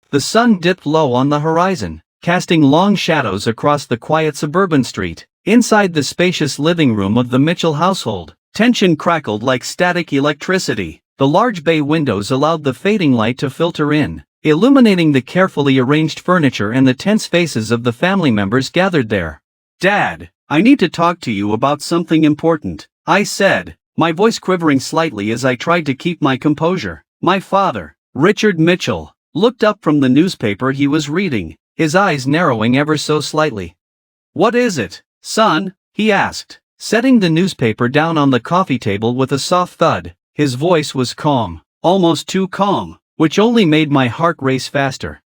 The sun dipped low on the horizon, casting long shadows across the quiet suburban street. Inside the spacious living room of the Mitchell household, tension crackled like static electricity. The large bay windows allowed the fading light to filter in, illuminating the carefully arranged furniture and the tense faces of the family members gathered there. "Dad, I need to talk to you about something important," I said, my voice quivering slightly as I tried to keep my composure. My father, Richard Mitchell, looked up from the newspaper he was reading, his eyes narrowing ever so slightly. "What is it, son?" he asked, setting the newspaper down on the coffee table with a soft thud. His voice was calm, almost too calm, which only made my heart race faster.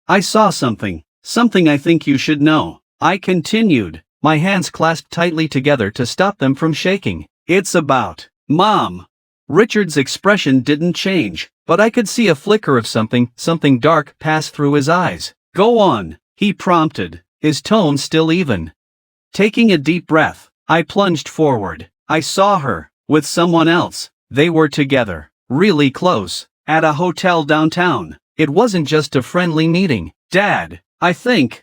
"I saw something I think you should know," I continued, my hands clasped tightly together to stop them from shaking. "It's about Mom." Richard's expression didn't change, but I could see a flicker of something dark pass through his eyes. "Go on," he prompted, his tone still even. Taking a deep breath, I plunged forward. "I saw her, with someone else. They were together, really close, at a hotel downtown. It wasn't just a friendly meeting. Dad, I think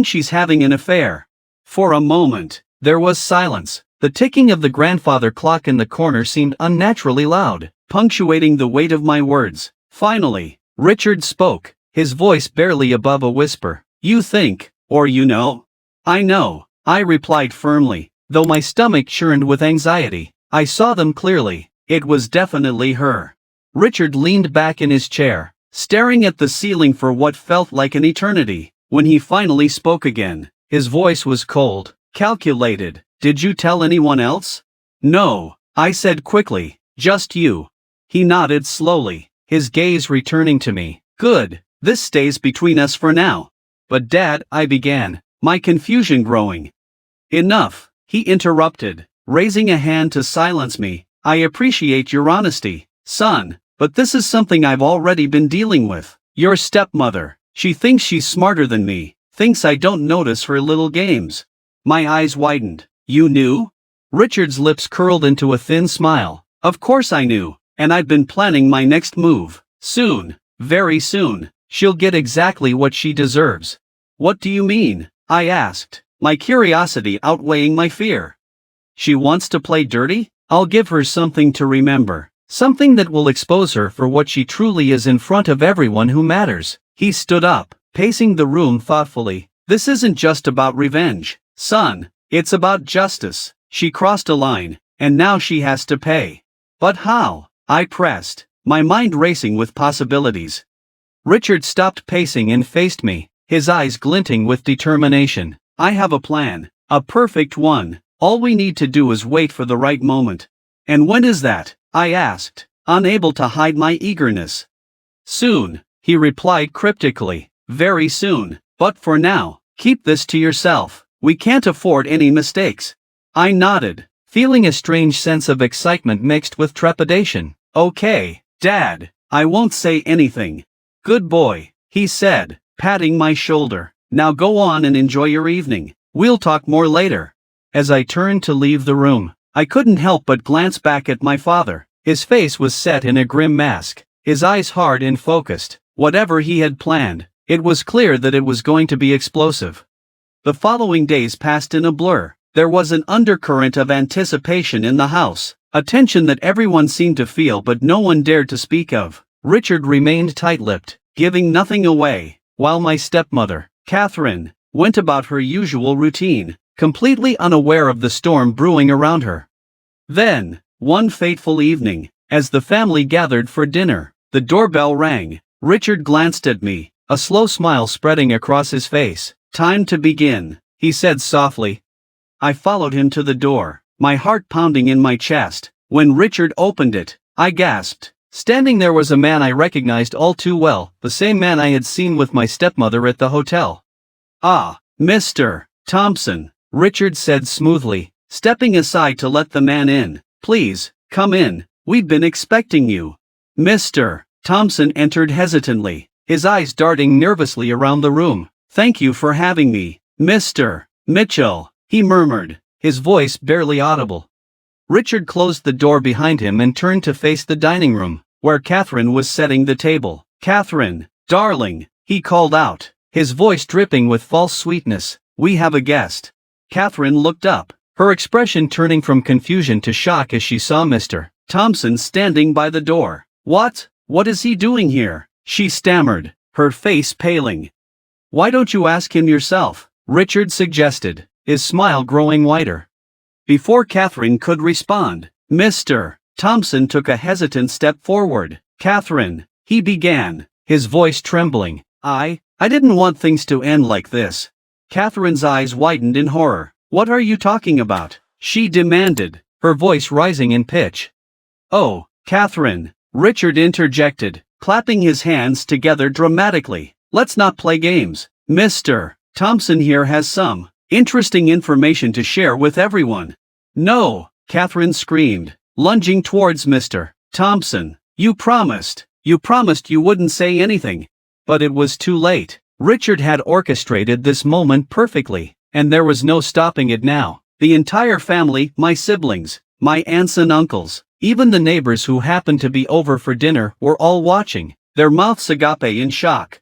she's having an affair." For a moment, there was silence. The ticking of the grandfather clock in the corner seemed unnaturally loud, punctuating the weight of my words. Finally, Richard spoke, his voice barely above a whisper. "You think, or you know?" "I know," I replied firmly, though my stomach churned with anxiety. "I saw them clearly. It was definitely her." Richard leaned back in his chair, staring at the ceiling for what felt like an eternity. When he finally spoke again, his voice was cold, calculated. "Did you tell anyone else?" "No," I said quickly, "just you." He nodded slowly, his gaze returning to me. "Good, this stays between us for now." "But Dad," I began, my confusion growing. "Enough," he interrupted, raising a hand to silence me. "I appreciate your honesty, son, but this is something I've already been dealing with. Your stepmother, she thinks she's smarter than me, thinks I don't notice her little games." My eyes widened. "You knew?" Richard's lips curled into a thin smile. "Of course I knew, and I've been planning my next move. Soon, very soon, she'll get exactly what she deserves." "What do you mean?" I asked, my curiosity outweighing my fear. "She wants to play dirty? I'll give her something to remember. Something that will expose her for what she truly is in front of everyone who matters." He stood up, pacing the room thoughtfully. "This isn't just about revenge, son. It's about justice. She crossed a line, and now she has to pay." "But how?" I pressed, my mind racing with possibilities. Richard stopped pacing and faced me, his eyes glinting with determination. "I have a plan, a perfect one. All we need to do is wait for the right moment." "And when is that?" I asked, unable to hide my eagerness. "Soon," he replied cryptically. "Very soon. But for now, keep this to yourself. We can't afford any mistakes." I nodded, feeling a strange sense of excitement mixed with trepidation. "Okay, Dad, I won't say anything." "Good boy," he said, patting my shoulder. "Now go on and enjoy your evening. We'll talk more later." As I turned to leave the room, I couldn't help but glance back at my father. His face was set in a grim mask, his eyes hard and focused. Whatever he had planned, it was clear that it was going to be explosive. The following days passed in a blur. There was an undercurrent of anticipation in the house, a tension that everyone seemed to feel but no one dared to speak of. Richard remained tight-lipped, giving nothing away, while my stepmother, Catherine, went about her usual routine, completely unaware of the storm brewing around her. Then, one fateful evening, as the family gathered for dinner, the doorbell rang. Richard glanced at me, a slow smile spreading across his face. "Time to begin," he said softly. I followed him to the door, my heart pounding in my chest. When Richard opened it, I gasped. Standing there was a man I recognized all too well, the same man I had seen with my stepmother at the hotel. "Ah, Mr. Thompson," Richard said smoothly, stepping aside to let the man in. "Please, come in, we've been expecting you." Mr. Thompson entered hesitantly, his eyes darting nervously around the room. "Thank you for having me, Mr. Mitchell," he murmured, his voice barely audible. Richard closed the door behind him and turned to face the dining room, where Catherine was setting the table. "Catherine, darling," he called out, his voice dripping with false sweetness. "We have a guest." Catherine looked up, her expression turning from confusion to shock as she saw Mr. Thompson standing by the door. What is he doing here?" she stammered, her face paling. "Why don't you ask him yourself?" Richard suggested, his smile growing wider. Before Catherine could respond, Mr. Thompson took a hesitant step forward. "Catherine," he began, his voice trembling, I didn't want things to end like this." Catherine's eyes widened in horror. "What are you talking about?" she demanded, her voice rising in pitch. "Oh, Catherine," Richard interjected, clapping his hands together dramatically. "Let's not play games. Mr. Thompson here has some interesting information to share with everyone." "No!" Catherine screamed, lunging towards Mr. Thompson. You promised you wouldn't say anything." But it was too late. Richard had orchestrated this moment perfectly, and there was no stopping it now. The entire family, my siblings, my aunts and uncles, even the neighbors who happened to be over for dinner were all watching, their mouths agape in shock.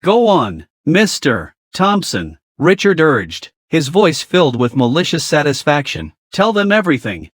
"Go on, Mr. Thompson," Richard urged, his voice filled with malicious satisfaction. "Tell them everything."